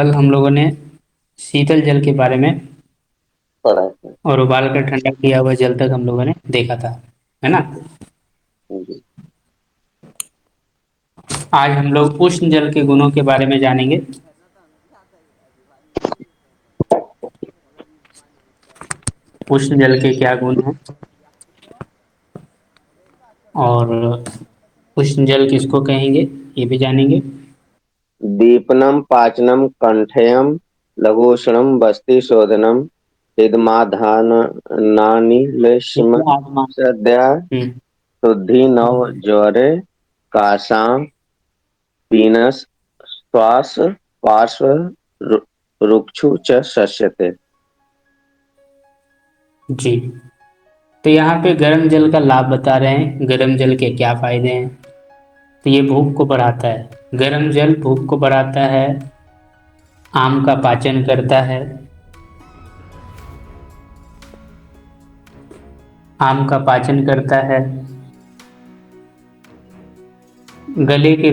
कल हम लोगों ने शीतल जल के बारे में पढ़ा है। और उबाल कर ठंडा किया हुआ जल तक हम लोगों ने देखा था, है ना। जी। आज हम लोग उष्ण जल के गुणों के बारे में जानेंगे। उष्ण जल के क्या गुण हैं और उष्ण जल किसको कहेंगे, ये भी जानेंगे। दीपनम पाचनम कंठेयम लघुषणम बस्ति शोधनम हिदमाधानानिलेशम कितना आत्मा। सद्या हम्म। शुद्धि नव ज्वरे काशाम पीनस श्वास पार्श्व रुक्षु च शस्यते। जी। तो यहाँ पे गर्म जल का लाभ बता रहे हैं, गर्म जल के क्या फायदे हैं। तो ये भूख को बढ़ाता है, गर्म जल भूख को बढ़ाता है, आम का पाचन करता है, आम का पाचन करता है। गले के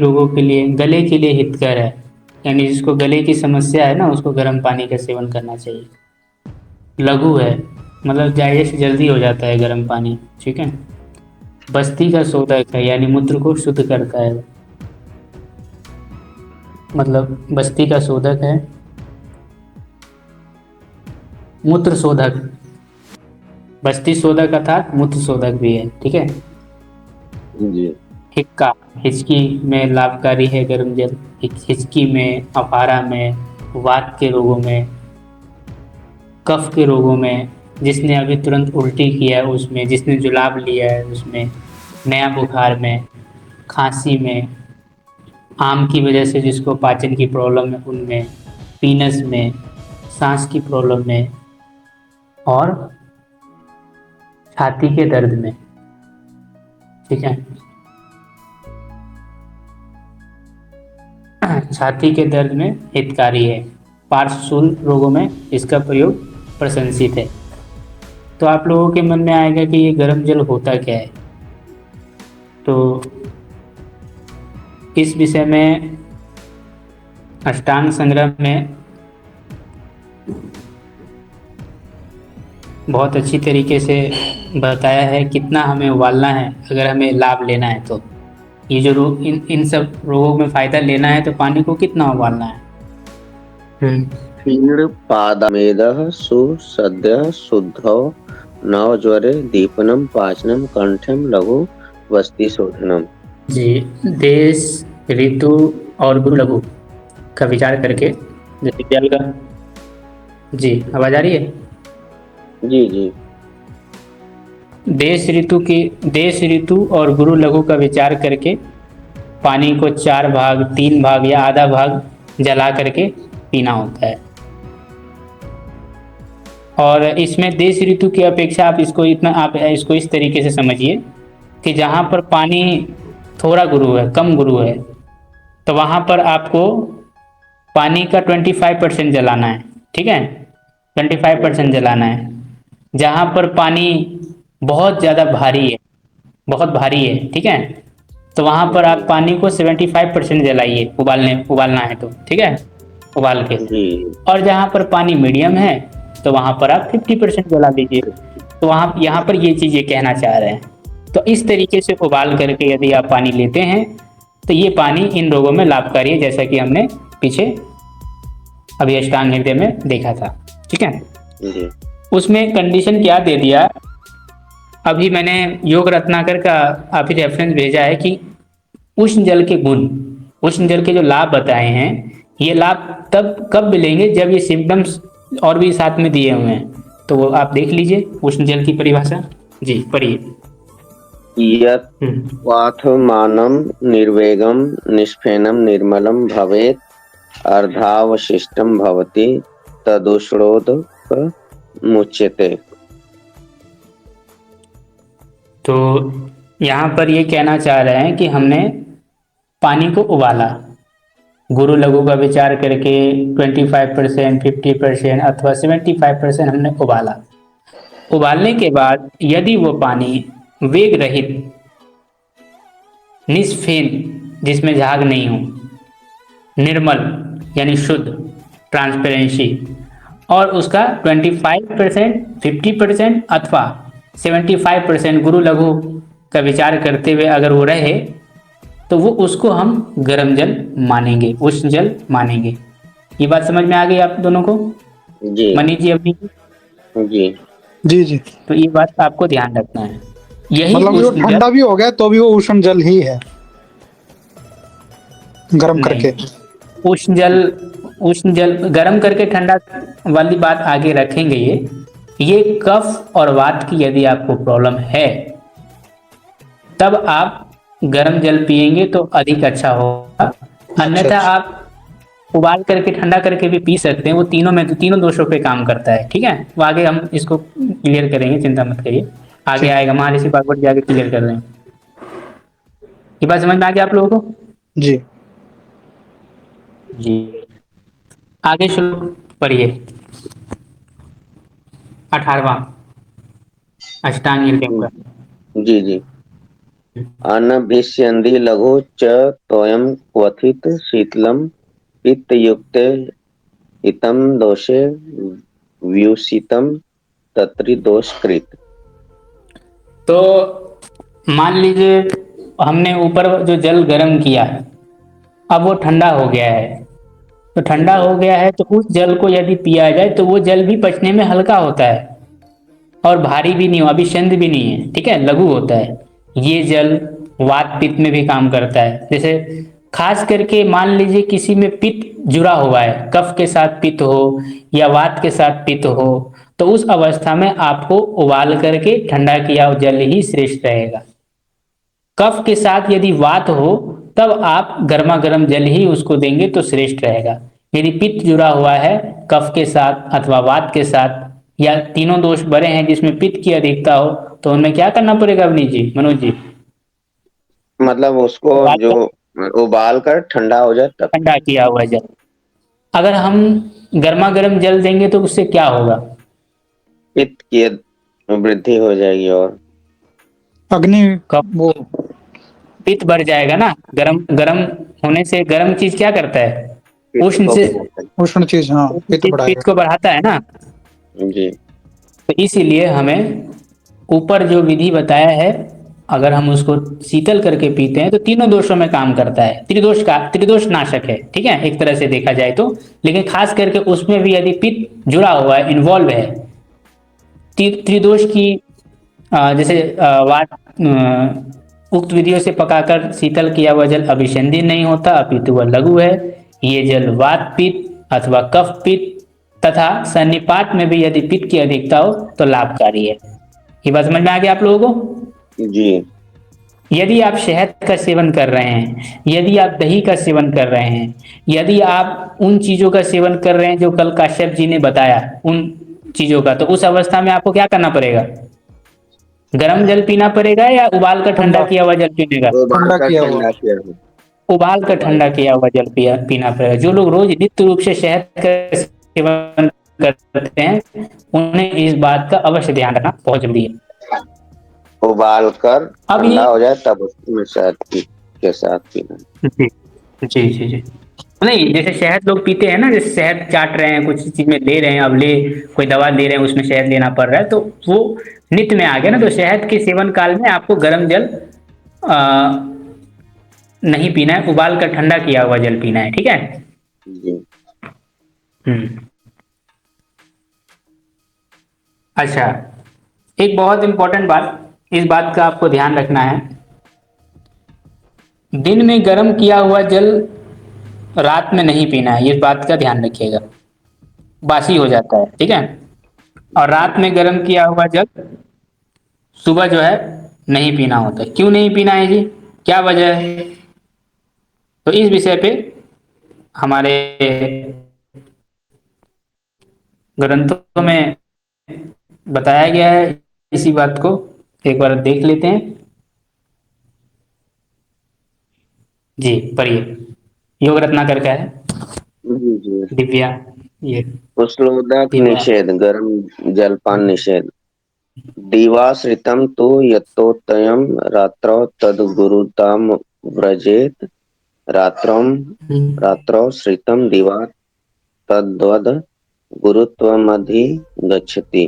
लिए हितकर है, यानी जिसको गले की समस्या है ना, उसको गर्म पानी का सेवन करना चाहिए। लघु है, मतलब डाइजेस्ट जल्दी हो जाता है गर्म पानी, ठीक है। बस्ती का शोधक है, यानी मूत्र को शुद्ध करता है, मतलब बस्ती का शोधक है, मूत्र शोधक। बस्ती शोधक अर्थात मूत्र शोधक भी है, ठीक है। जी। हिक्का, हिचकी में लाभकारी है गर्म जल। हिचकी में, अफारा में, वात के रोगों में, कफ के रोगों में, जिसने अभी तुरंत उल्टी किया है उसमें, जिसने जुलाब लिया है उसमें, नया बुखार में, खांसी में, आम की वजह से जिसको पाचन की प्रॉब्लम है उनमें, पीनस में, सांस की प्रॉब्लम में, और छाती के दर्द में, ठीक है। छाती के दर्द में हितकारी है। पार्श्वशूल रोगों में इसका प्रयोग प्रशंसित है। तो आप लोगों के मन में आएगा कि ये गर्म जल होता क्या है। तो इस विषय में अष्टांग संग्रह में बहुत अच्छी तरीके से बताया है कितना हमें उबालना है अगर हमें लाभ लेना है। तो ये जो इन सब रोगों में फायदा लेना है तो पानी को कितना उबालना है। हम्म। क्षीण पादामेदः सुसद्यः शुद्धौ नव ज्वरे दीपनम पाचनम कंठम लघु वस्ति शोधनम। जी। देश, ऋतु और गुरु लघु का विचार करके, जैसे जल का। जी, आवाज आ रही है। जी जी। देश, ऋतु और गुरु लघु का विचार करके पानी को चार भाग, तीन भाग या आधा भाग जला करके पीना होता है। और इसमें देश ऋतु की अपेक्षा आप इसको इस तरीके से समझिए कि जहाँ पर पानी थोड़ा गुरु है, कम गुरु है, तो वहाँ पर आपको पानी का 25% जलाना है, ठीक है। 25% जलाना है। जहाँ पर पानी बहुत ज़्यादा भारी है, बहुत भारी है, ठीक है, तो वहाँ पर आप जी पानी को 75% जलाइए, उबालना है तो, ठीक है, उबाल के। जी। और जहाँ पर पानी मीडियम है तो वहाँ पर आप 50% जला दीजिए। तो वहाँ यहाँ पर ये चीज़ ये कहना चाह रहे हैं। तो इस तरीके से उबाल करके यदि आप पानी लेते हैं तो ये पानी इन रोगों में लाभकारी है, जैसा कि हमने पीछे अभी अष्टांग हृदय में देखा था, ठीक है। जी उसमें कंडीशन क्या दे दिया, अभी मैंने योग रत्नाकर का अभी रेफरेंस भेजा है कि उष्ण जल के गुण, उष्ण जल के जो लाभ बताए हैं, ये लाभ तब कब मिलेंगे जब ये सिम्टम्स और भी साथ में दिए हुए हैं। तो वो आप देख लीजिए उष्ण जल की परिभाषा। जी, पढ़िए। यत् हम्म। क्वाथमानं निर्वेगं निष्फेनं निर्मलं भवेत् अर्धावशिष्टं भवति तदुष्णोदकमुच्यते। तो यहाँ पर ये कहना चाह रहे हैं कि हमने पानी को उबाला, गुरु लघु का विचार करके 25%, 50% अथवा 75% हमने उबाला। उबालने के बाद यदि वो पानी वेग रहित, निष्फेन जिसमें झाग नहीं हो, निर्मल यानी शुद्ध, ट्रांसपेरेंसी, और उसका 25%, 50% अथवा 75% गुरु लघु का विचार करते हुए अगर वो रहे तो वो उसको हम गर्म जल मानेंगे, उष्ण जल मानेंगे। ये बात समझ में आ गई आप दोनों को? जी मनीष जी, अपनी? जी जी जी। तो ये बात आपको ध्यान रखना है। यही मतलब जो उष्ण जल ठंडा भी हो गया तो भी वो उष्ण जल ही है, गर्म नहीं, करके। उष्ण जल गर्म करके ठंडा वाली बात आगे रखेंगे। ये कफ और वात की यदि आपको प्रॉब्लम है तब आप गर्म जल पिएंगे तो अधिक अच्छा होगा। अन्यथा अच्छा। आप उबाल करके ठंडा करके भी पी सकते हैं, वो तीनों में तीनों दोषों पे काम करता है। ठीक है, वो आगे हम इसको क्लियर करेंगे, चिंता मत करिए, आगे ठीक। आएगा, महर्षि भागवत जी आगे क्लियर कर रहे हैं। ये बात समझ में आ गई आप लोगों को? जी जी। आगे श्लोक पढ़िए, 18वां अष्टांग हृदय का। जी जी। अनभिष्यन्ति लघु च तोयं क्वथित शीतलं पित्तयुक्ते हितं दोषे व्युषितं तत्रिदोषकृत। तो मान लीजिए हमने ऊपर जो जल गर्म किया, अब वो ठंडा हो गया है, तो ठंडा हो गया है तो उस जल को यदि पिया जाए तो वो जल भी पचने में हल्का होता है और भारी भी नहीं हो, अभिषेक भी नहीं है, ठीक है, लघु होता है। ये जल वात पित्त में भी काम करता है। जैसे खास करके मान लीजिए किसी में पित्त जुड़ा हुआ है, कफ के साथ पित्त हो या वात के साथ पित्त हो, तो उस अवस्था में आपको उबाल करके ठंडा किया हुआ जल ही श्रेष्ठ रहेगा। कफ के साथ यदि वात हो तब आप गर्मा गर्म जल ही उसको देंगे तो श्रेष्ठ रहेगा। यदि पित्त जुड़ा हुआ है कफ के साथ अथवा वात के साथ, या तीनों दोष बड़े हैं जिसमें पित्त की अधिकता हो, तो उनमें क्या करना पड़ेगा अवनीश जी, मनोज जी? मतलब उसको उबाल जो कर उबाल कर ठंडा हो जाए तब ठंडा किया हुआ जल। अगर हम गर्मा गर्म जल देंगे तो उससे क्या होगा? पित्त की वृद्धि हो जाएगी और अग्नि, कफ वो पित्त बढ़ जाएगा ना। गरम गरम होने से गर्म चीज क्या करता है? पित्त उष्ण को से बढ़ाता उष्ण चीज, हाँ, उष्ण पित्त चीज बढ़ाएगा। पित्त को बढ़ाता है ना। है। जी तो इसीलिए हमें ऊपर जो विधि बताया है, अगर हम उसको शीतल करके पीते हैं तो तीनों दोषों में काम करता है, त्रिदोष नाशक है, ठीक है, एक तरह से देखा जाए तो। लेकिन खास करके उसमें भी यदि पित्त जुड़ा हुआ है, इन्वॉल्व है, त्रिदोष की जैसे उक्त विधियों से पकाकर शीतल किया हुआ जल अभिसंधि नहीं होता, अपितु वह लघु है। ये जल वात पित्त अथवा कफ पित्त तथा सन्निपात में भी यदि पित्त की अधिकता हो तो लाभकारी है। ये बात समझ में आ गई आप लोगों को? जी यदि आप शहद का सेवन कर रहे हैं, यदि आप दही का सेवन कर रहे हैं, यदि आप उन चीजों का सेवन कर रहे हैं जो कल काश्यप जी ने बताया उन चीजों का, तो उस अवस्था में आपको क्या करना पड़ेगा? गर्म जल पीना पड़ेगा या उबाल कर ठंडा ठंडा, किया हुआ जल पीने का? उबाल ठंडा कर किया हुआ। ठंडा किया हुआ। उबाल कर उबाल ठंडा किया हुआ जल पीना पड़ेगा। जो लोग रोज नित्य रूप से शहद का सेवन करते हैं उन्हें इस बात का अवश्य ध्यान रखना बहुत जरूरी है। उबाल कर अब ठंडा ये हो जाए तब उसमें शहद के साथ पीना। जी जी जी जी, नहीं, जैसे शहद लोग पीते हैं ना, जैसे शहद चाट रहे हैं, कुछ चीज में ले रहे हैं, अब ले कोई दवा ले रहे हैं उसमें शहद लेना पड़ रहा है, तो वो नित्य में आ गया ना। तो शहद के सेवन काल में आपको गर्म जल आ, नहीं पीना है, उबाल कर ठंडा किया हुआ जल पीना है, ठीक है। जी हम्म। अच्छा, एक बहुत इंपॉर्टेंट बात, इस बात का आपको ध्यान रखना है, दिन में गर्म किया हुआ जल रात में नहीं पीना है, इस बात का ध्यान रखिएगा, बासी हो जाता है, ठीक है। और रात में गर्म किया हुआ जल सुबह जो है नहीं पीना होता है। क्यों नहीं पीना है जी, क्या वजह है? तो इस विषय पे हमारे ग्रंथों में बताया गया है, इसी बात को एक बार देख लेते हैं। जी पढ़िए, योग रत्नाकर का है, जी जी। दिव्या, ये उष्णोदक दिव्या। निषेध, गर्म जलपान निषेध। दिवाश्रितम तु यतोत्तयम रात्रौ तद्गुरुताम व्रजेत रात्रौ हम्म, रात्रौ श्रितम दिवा तद्वद गुरुत्वमधिगच्छति।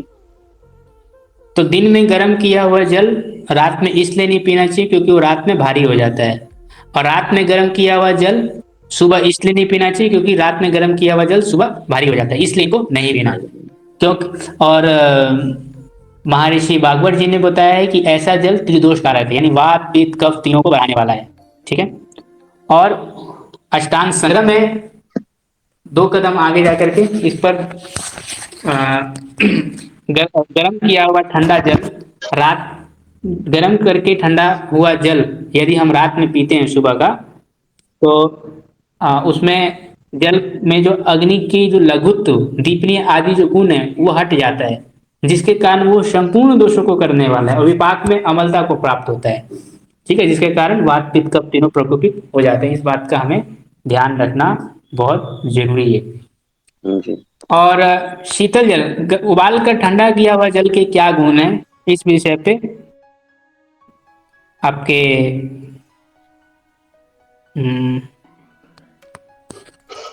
तो दिन में गर्म किया हुआ जल रात में इसलिए नहीं पीना चाहिए क्योंकि वो रात में भारी हो जाता है, और रात में गर्म किया हुआ जल सुबह इसलिए नहीं पीना चाहिए क्योंकि रात में गर्म किया हुआ जल सुबह भारी हो जाता है, इसलिए इनको नहीं पीना। क्योंकि और महर्षि भागवत जी ने बताया है कि ऐसा जल त्रिदोष कारक है, यानी वात पित्त कफ तीनों को बढ़ाने वाला है। ठीक है, और अष्टांग संग्रह में 2 कदम आगे जाकर के इस पर गर्म किया हुआ ठंडा जल रात गर्म करके ठंडा हुआ जल यदि हम रात में पीते हैं सुबह का, तो उसमें जल में जो अग्नि की जो लघुत्व दीपनीय आदि जो गुण है वो हट जाता है, जिसके कारण वो संपूर्ण दोषों को करने वाला है और विपाक में अमलता को प्राप्त होता है। ठीक है, जिसके कारण वात पित्त कफ तीनों प्रकोपित हो जाते हैं। इस बात का हमें ध्यान रखना बहुत जरूरी है। जी। और शीतल जल उबाल कर ठंडा किया हुआ जल के क्या गुण है, इस विषय पे आपके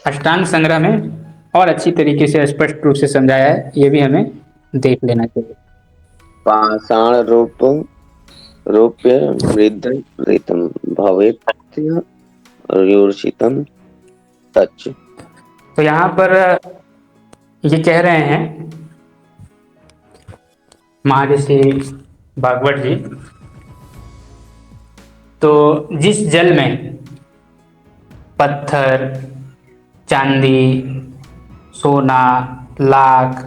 अष्टांग संग्रह में और अच्छी तरीके से स्पष्ट रूप से समझाया है, ये भी हमें देख लेना चाहिए। पाषाण रूप्य वृद्ध ऋतम भवेत्य यूर्षितम तच्च। तो यहाँ पर ये कह रहे हैं महर्षि भागवत जी, तो जिस जल में पत्थर चांदी सोना लाख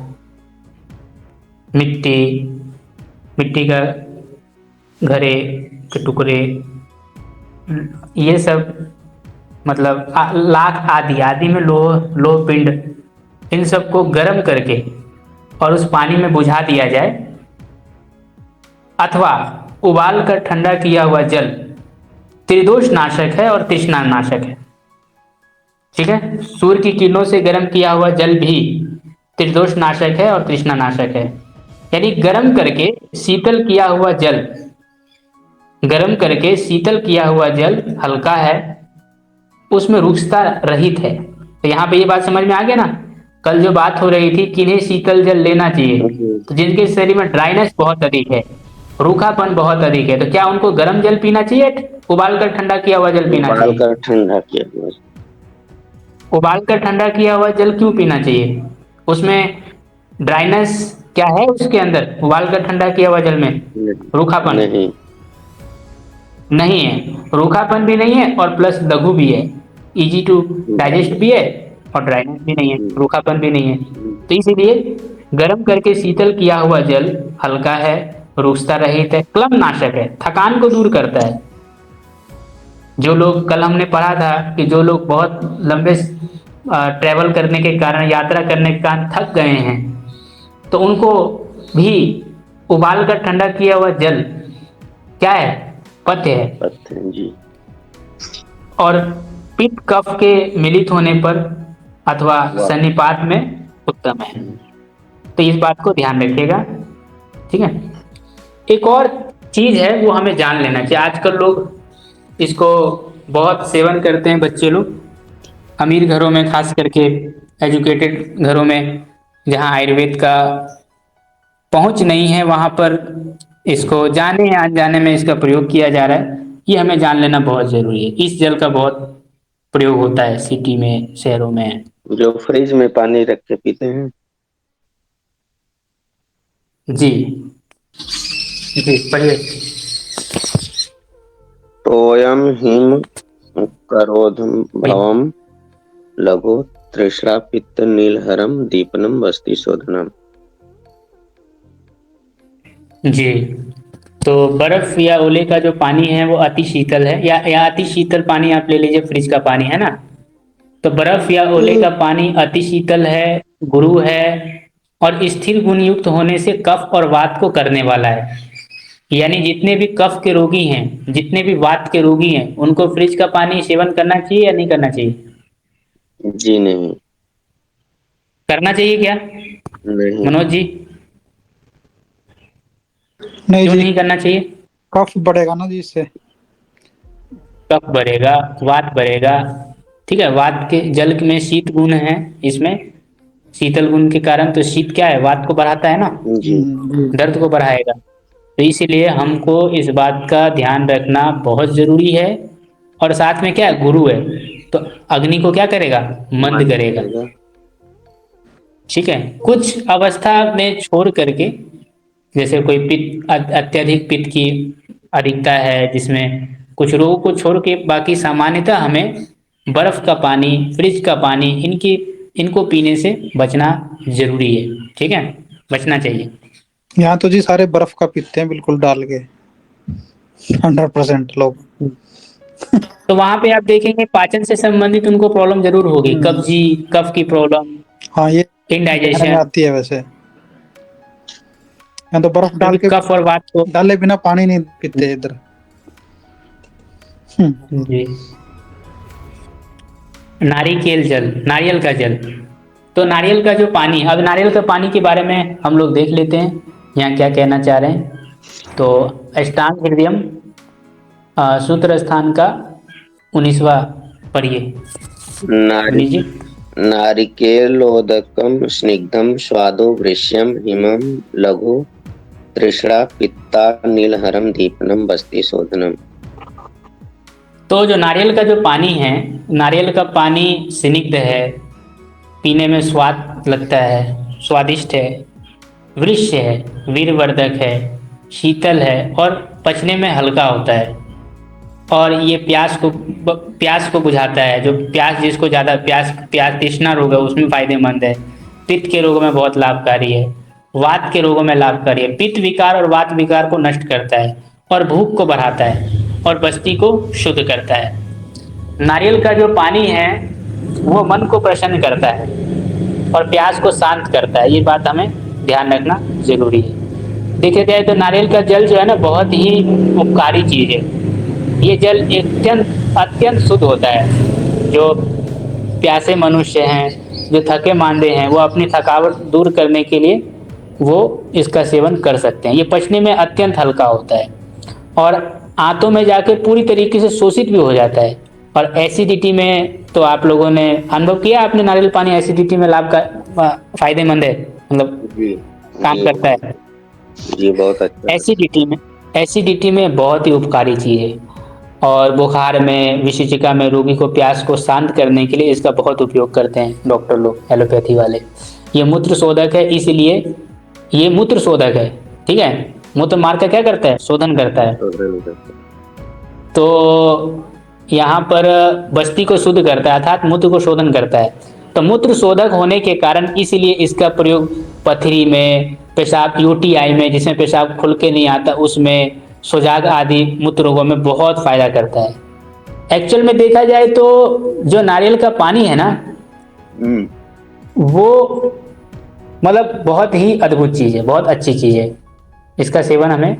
मिट्टी का घड़े के टुकड़े, ये सब मतलब लाख आदि में लोह पिंड, इन सब को गर्म करके और उस पानी में बुझा दिया जाए अथवा उबाल कर ठंडा किया हुआ जल त्रिदोष नाशक है और तृष्णा नाशक है। ठीक है, सूर्य की किरणों से गर्म किया हुआ जल भी त्रिदोष नाशक है और तृष्णा नाशक है। यानी गर्म करके शीतल किया हुआ जल हल्का है, उसमें रुक्षता रहित है। तो यहाँ पे ये बात समझ में आ गया ना, कल जो बात हो रही थी किन्हें शीतल जल लेना चाहिए, तो जिनके शरीर में ड्राइनेस बहुत अधिक है, रूखापन बहुत अधिक है, तो क्या उनको गर्म जल पीना चाहिए, उबाल कर ठंडा किया हुआ जल पीना चाहिए? उबाल कर ठंडा किया हुआ जल क्यों पीना चाहिए? उसमें ड्राइनेस क्या है उसके अंदर, उबाल कर ठंडा किया हुआ जल में रूखापन नहीं है, रूखापन भी नहीं है और प्लस लघु भी है, इजी टू डाइजेस्ट भी है और ड्राइनेस भी नहीं है, रूखापन भी नहीं है। तो इसीलिए गर्म करके शीतल किया हुआ जल हल्का है, रुक्षता रहित है, क्लम नाशक है, थकान को दूर करता है। जो लोग, कल हमने पढ़ा था कि जो लोग बहुत लंबे ट्रेवल करने के कारण, यात्रा करने के कारण थक गए हैं, तो उनको भी उबाल कर ठंडा किया हुआ जल क्या है, पथ्य है जी। और पित्त कफ के मिलित होने पर अथवा सन्निपात में उत्तम है। तो इस बात को ध्यान रखिएगा। ठीक है, एक और चीज है वो हमें जान लेना चाहिए। आजकल लोग इसको बहुत सेवन करते हैं, बच्चे लोग अमीर घरों में, खास करके एजुकेटेड घरों में जहाँ आयुर्वेद का पहुंच नहीं है, वहां पर इसको जाने या अनजाने में इसका प्रयोग किया जा रहा है। ये हमें जान लेना बहुत जरूरी है। इस जल का बहुत प्रयोग होता है सिटी में, शहरों में, जो फ्रिज में पानी रख के पीते हैं। जी जी, पढ़िए। तोयम हिम करोधम भवम लघु तृष्णा पित्त नीलहरम दीपनम वस्ति शोधनम। जी, तो बर्फ या ओले का जो पानी है वो अति शीतल है, या अति शीतल पानी आप ले लीजिए, फ्रिज का पानी है ना, तो बर्फ या ओले का पानी अति शीतल है, गुरु है और स्थिर गुण युक्त होने से कफ और वात को करने वाला है। यानी जितने भी कफ के रोगी हैं, जितने भी वात के रोगी हैं, उनको फ्रिज का पानी सेवन करना चाहिए या नहीं करना चाहिए? जी नहीं। करना चाहिए क्या नहीं। मनोज जी? नहीं क्यों जी, नहीं करना चाहिए? कफ बढ़ेगा ना जी इससे। कफ बढ़ेगा, वात बढ़ेगा, ठीक है, वात के जल में शीत गुण है, इसमें शीतल गुण के कारण, तो शीत क्या है, वात को बढ़ाता है ना, जी जी। दर्द को बढ़ाएगा। तो इसीलिए हमको इस बात का ध्यान रखना बहुत जरूरी है। और साथ में क्या है, गुरु है, तो अग्नि को क्या करेगा, मंद मान करेगा। करेगा। ठीक है, कुछ अवस्था में छोड़ करके, जैसे कोई पित्त, अत्यधिक पित्त की अधिकता है जिसमें, कुछ रोगों को छोड़ के बाकी सामान्यतः हमें बर्फ का पानी, फ्रिज का पानी, इनको पीने से बचना जरूरी है। ठीक है, बचना चाहिए। यहाँ तो जी सारे बर्फ का पीते हैं बिल्कुल डाल के, 100% लोग। तो वहां पे आप देखेंगे पाचन से संबंधित उनको प्रॉब्लम जरूर होगी, हम्म। कब्जी, कफ की प्रॉब्लम, हाँ, ये कहने में इनडाइजेशन, आती है वैसे। यहाँ तो बर्फ डाल क्योंकि के, कफ और वात को। डाले बिना पानी नहीं पीते इधर। जी, नारिकेल जल, नारियल का जल। तो नारियल का जो पानी, अब नारियल का पानी के बारे में हम लोग देख लेते हैं यहाँ क्या कहना चाह रहे हैं। तो अष्टांग हृदयम सूत्र स्थान का 19वां पढ़िए नारि मुनि जी। नारिकेलोदकम स्निग्धम स्वादो वृष्यम हिमम लघु तृष्णा पित्ता नीलहरम दीपनम बस्ति शोधनम। तो जो नारियल का जो पानी है, नारियल का पानी स्निग्ध है, पीने में स्वाद लगता है, स्वादिष्ट है, वृष्य है, वीरवर्धक है, शीतल है और पचने में हल्का होता है। और ये प्यास को बुझाता है, जो प्यास, जिसको ज़्यादा प्यास तृष्णा रोग है उसमें फायदेमंद है। पित्त के रोगों में बहुत लाभकारी है, वात के रोगों में लाभकारी है, पित्त विकार और वात विकार को नष्ट करता है, और भूख को बढ़ाता है, और बस्ती को शुद्ध करता है। नारियल का जो पानी है वो मन को प्रसन्न करता है और प्यास को शांत करता है, ये बात हमें ध्यान रखना जरूरी है। देखा जाए तो नारियल का जल जो है ना, बहुत ही उपकारी चीज है। ये जल अत्यंत अत्यंत शुद्ध होता है। जो प्यासे मनुष्य हैं, जो थके मांदे हैं, वो अपनी थकावट दूर करने के लिए वो इसका सेवन कर सकते हैं। ये पचने में अत्यंत हल्का होता है और आंतों में जाके पूरी तरीके से शोषित भी हो जाता है। और एसिडिटी में तो आप लोगों ने अनुभव किया, आपने नारियल पानी एसिडिटी में लाभ का फायदेमंद है, मतलब जी काम जी करता है। जी, बहुत अच्छा। एसिडिटी में बहुत ही उपकारी चीज है। और बुखार में, विशिचिका में रोगी को प्यास को शांत करने के लिए इसका बहुत उपयोग करते हैं डॉक्टर लोग, एलोपैथी वाले। ये मूत्र शोधक है, इसलिए ये मूत्र शोधक है। ठीक है, मूत्र मार्ग का क्या करता है, शोधन करता है। तो यहाँ पर बस्ती को शुद्ध करता है, अर्थात मूत्र को शोधन करता है। तो मूत्र शोधक होने के कारण इसीलिए इसका प्रयोग पथरी में, पेशाब, यूटीआई में, जिसमें पेशाब खुल के नहीं आता, उसमें, सुजाग आदि मूत्र रोगों में बहुत फायदा करता है। एक्चुअल में देखा जाए तो जो नारियल का पानी है ना, वो मतलब बहुत ही अद्भुत चीज है, बहुत अच्छी चीज है। इसका सेवन हमें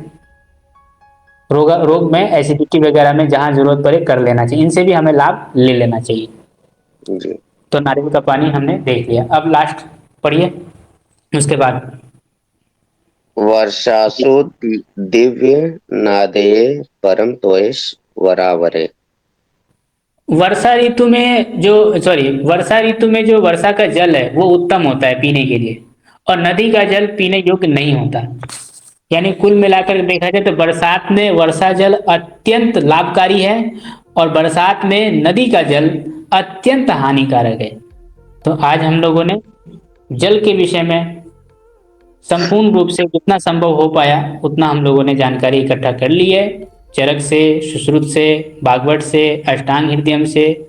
रोग में, एसिडिटी वगैरह में जहां जरूरत पड़े कर लेना चाहिए, इनसे भी हमें लाभ ले लेना चाहिए। जी। तो नारियल का पानी हमने देख लिया, अब लास्ट पढ़िए उसके बाद। वर्षासु दिव्य नादये परम तोयस वरावरे। वर्षा ऋतु में जो वर्षा का जल है वो उत्तम होता है पीने के लिए, और नदी का जल पीने योग्य नहीं होता। यानी कुल मिलाकर देखा जाए तो बरसात में वर्षा जल अत्यंत लाभकारी है, और बरसात में नदी का जल अत्यंत हानिकारक है। तो आज हम लोगों ने जल के विषय में संपूर्ण रूप से जितना संभव हो पाया उतना हम लोगों ने जानकारी इकट्ठा कर ली है। चरक से, सुश्रुत से, भागवत से, अष्टांग हृदयम से,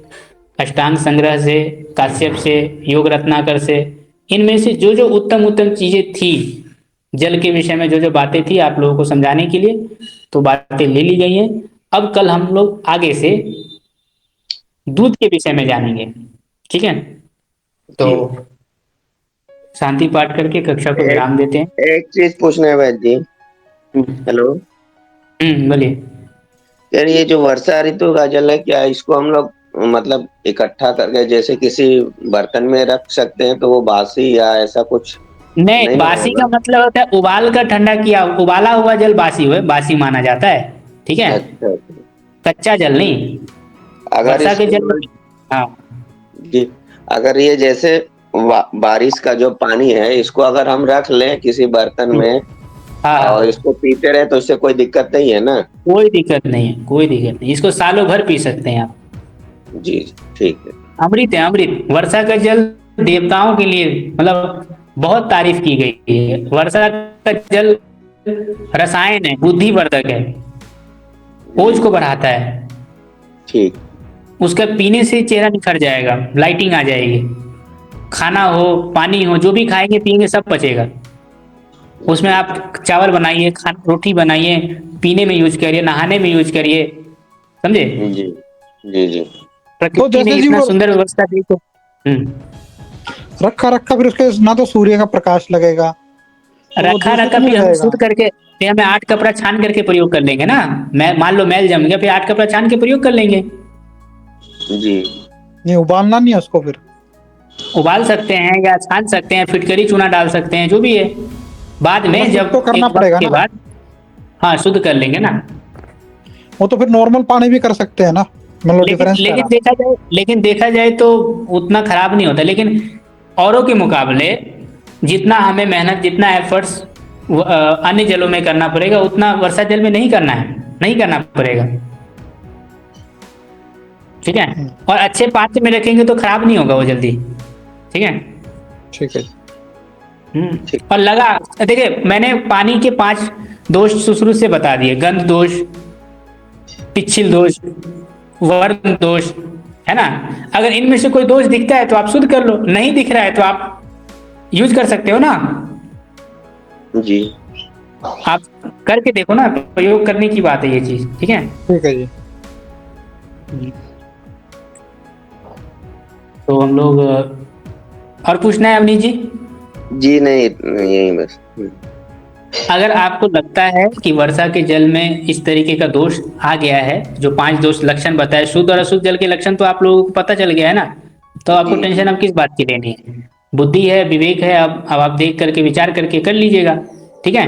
अष्टांग संग्रह से, काश्यप से, योग रत्नाकर से, इनमें से जो जो उत्तम उत्तम चीजें थी जल के विषय में, जो जो बातें थी आप लोगों को समझाने के लिए, तो बातें ले ली गई हैं। अब कल हम लोग आगे से दूध के विषय में जानेंगे। ठीक है, तो शांति पाठ करके कक्षा को विराम देते हैं। एक चीज पूछना है वैद्य जी। हेलो। बोलिए। यार, ये जो वर्षा ऋतु का जल है, क्या इसको हम लोग मतलब इकट्ठा करके जैसे किसी बर्तन में रख सकते हैं, तो वो बासी या ऐसा कुछ नहीं, बासी होगा? का मतलब होता है उबाल कर ठंडा किया, उबाला हुआ जल बासी हुए, बासी माना जाता है। ठीक है, अच्छा। कच्चा जल नहीं। अगर वर्षा के इसको जल में, हाँ, जी, अगर ये जैसे बारिश का जो पानी है इसको अगर हम रख लें किसी बर्तन में हाँ और हाँ, इसको पीते रहे तो इससे कोई दिक्कत नहीं है ना? कोई दिक्कत नहीं है, कोई दिक्कत नहीं, इसको सालों भर पी सकते हैं आप। जी, ठीक है। अमृत है अमृत, वर्षा का जल देवताओं के लिए मतलब बहुत तारीफ की गई है। वर्षा का जल रसायन है, बुद्धिवर्धक है, ओज को बढ़ाता है, ठीक। उसका पीने से चेहरा निखर जाएगा, लाइटिंग आ जाएगी। खाना हो पानी हो जो भी खाएंगे पिएंगे सब पचेगा। उसमें आप चावल बनाइए, खाना रोटी बनाइए, पीने में यूज करिए, नहाने में यूज करिए, समझे। जी, जी, जी। तो प्रकृति ने जैसे जी इतना वो सुंदर व्यवस्था दी तो रखा रखा फिर उसके ना तो सूर्य का प्रकाश लगेगा तो वो रखा दूषित रखा नहीं फिर हो हम जाएगा। शुद्ध करके फिर हमें 8 कपड़ा छान करके प्रयोग कर लेंगे ना। मैं मान लो मैल जम गया, फिर 8 कपड़ा छान के प्रयोग कर लेंगे। जी। नहीं उबालना नहीं है उसको फिर। उबाल सकते हैं या छान सकते हैं, फिटकरी चूना डाल सकते हैं, जो भी है बाद मतलब में शुद्ध तो जब करना एक वक्त पड़ेगा के ना। बाद। हाँ शुद्ध कर लेंगे ना। वो तो फिर नॉर्मल पानी भी कर सकते हैं ना, मतलब लेकिन डिफरेंस कह लेकिन रहा। देखा जाए तो उतना खराब नहीं होता, लेकिन औरों के मुकाबले जितना हमें मेहनत, जितना एफर्ट्स अन्य जलों में करना पड़ेगा उतना वर्षा जल में नहीं करना है, नहीं करना पड़ेगा। ठीक है। और अच्छे पात्र में रखेंगे तो खराब नहीं होगा वो जल्दी। ठीक है। ठीक है। ठीक। और लगा, देखिए मैंने पानी के 5 दोष शुरू से बता दिए: गंध दोष, पिच्छिल दोष, वर्ण दोष, है ना। अगर इनमें से कोई दोष दिखता है तो आप शुद्ध कर लो, नहीं दिख रहा है तो आप यूज कर सकते हो ना। जी। आप करके देखो ना, प्रयोग करने की बात है ये चीज। ठीक है। ठीक है जी। तो हम लोग और पूछना है अवनीत जी? जी नहीं, यही बस। अगर आपको लगता है कि वर्षा के जल में इस तरीके का दोष आ गया है, जो 5 दोष लक्षण बताए, शुद्ध और अशुद्ध जल के लक्षण तो आप लोगों को पता चल गया है ना, तो आपको जी, टेंशन अब किस बात की लेनी है। बुद्धि है, विवेक है, अब आप देख करके विचार करके कर लीजिएगा। ठीक है।